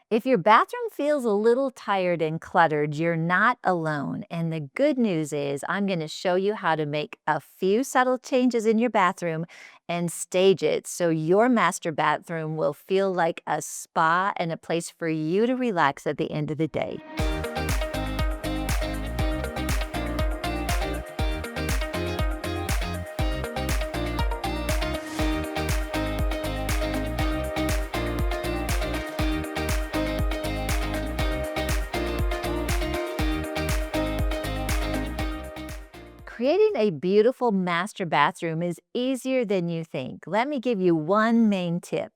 If your bathroom feels a little tired and cluttered, you're not alone. And the good news is, I'm going to show you how to make a few subtle changes in your bathroom and stage it so your master bathroom will feel like a spa and a place for you to relax at the end of the day. Creating a beautiful master bathroom is easier than you think. Let me give you one main tip.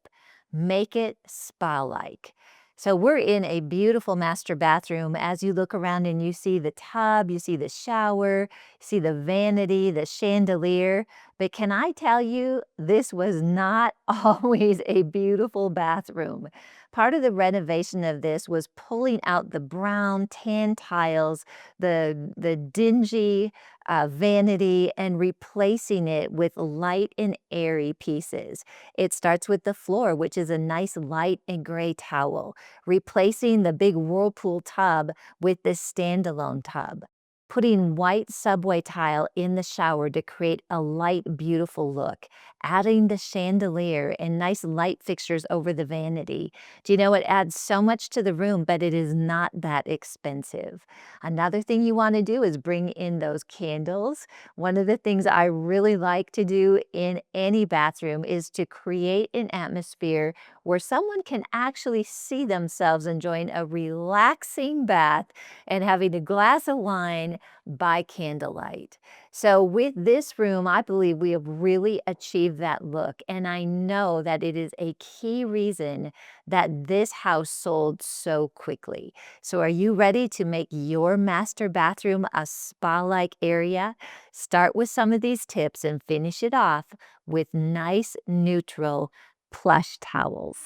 Make it spa-like. So we're in a beautiful master bathroom. As you look around and you see the tub, you see the shower, you see the vanity, the chandelier. But can I tell you, this was not always a beautiful bathroom. Part of the renovation of this was pulling out the brown tan tiles, the dingy vanity, and replacing it with light and airy pieces. It starts with the floor, which is a nice light and gray towel, replacing the big whirlpool tub with this standalone tub. Putting white subway tile in the shower to create a light, beautiful look. Adding the chandelier and nice light fixtures over the vanity. Do you know it adds so much to the room, but it is not that expensive. Another thing you want to do is bring in those candles. One of the things I really like to do in any bathroom is to create an atmosphere where someone can actually see themselves enjoying a relaxing bath and having a glass of wine by candlelight. So with this room, I believe we have really achieved that look. And I know that it is a key reason that this house sold so quickly. So are you ready to make your master bathroom a spa-like area? Start with some of these tips and finish it off with nice, neutral, plush towels.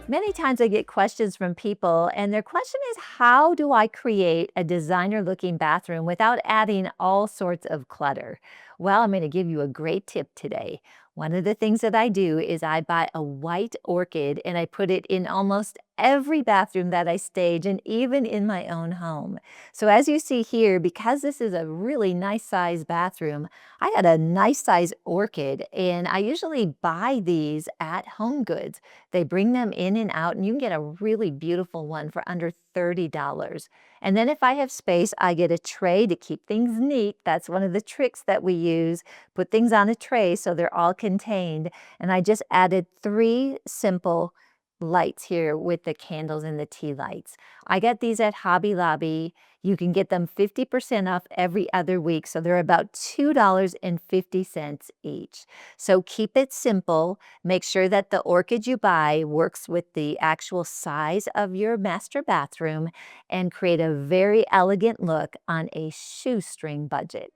Many times I get questions from people, and their question is, how do I create a designer looking bathroom without adding all sorts of clutter? Well, I'm going to give you a great tip today. One of the things that I do is I buy a white orchid and I put it in almost every bathroom that I stage and even in my own home. So as you see here, because this is a really nice size bathroom, I had a nice size orchid, and I usually buy these at Home Goods. They bring them in and out, and you can get a really beautiful one for under $30. And then if I have space, I get a tray to keep things neat. That's one of the tricks that we use. Put things on a tray so they're all contained. And I just added 3 simple lights here with the candles and the tea lights. I get these at Hobby Lobby. You can get them 50% off every other week, so they're about $2.50 each. So keep it simple. Make sure that the orchid you buy works with the actual size of your master bathroom and create a very elegant look on a shoestring budget.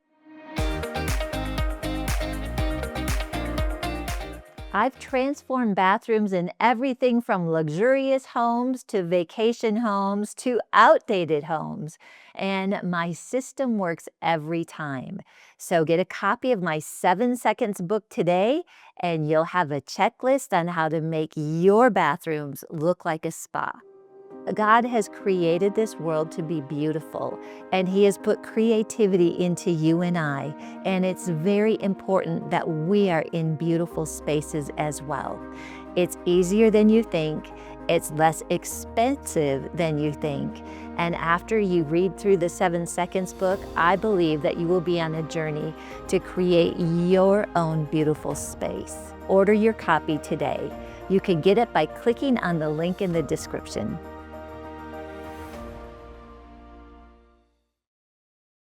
I've transformed bathrooms in everything from luxurious homes to vacation homes to outdated homes, and my system works every time. So get a copy of my 7 Seconds book today, and you'll have a checklist on how to make your bathrooms look like a spa. God has created this world to be beautiful, and He has put creativity into you and I, and it's very important that we are in beautiful spaces as well. It's easier than you think, it's less expensive than you think, and after you read through the 7 Seconds book, I believe that you will be on a journey to create your own beautiful space. Order your copy today. You can get it by clicking on the link in the description.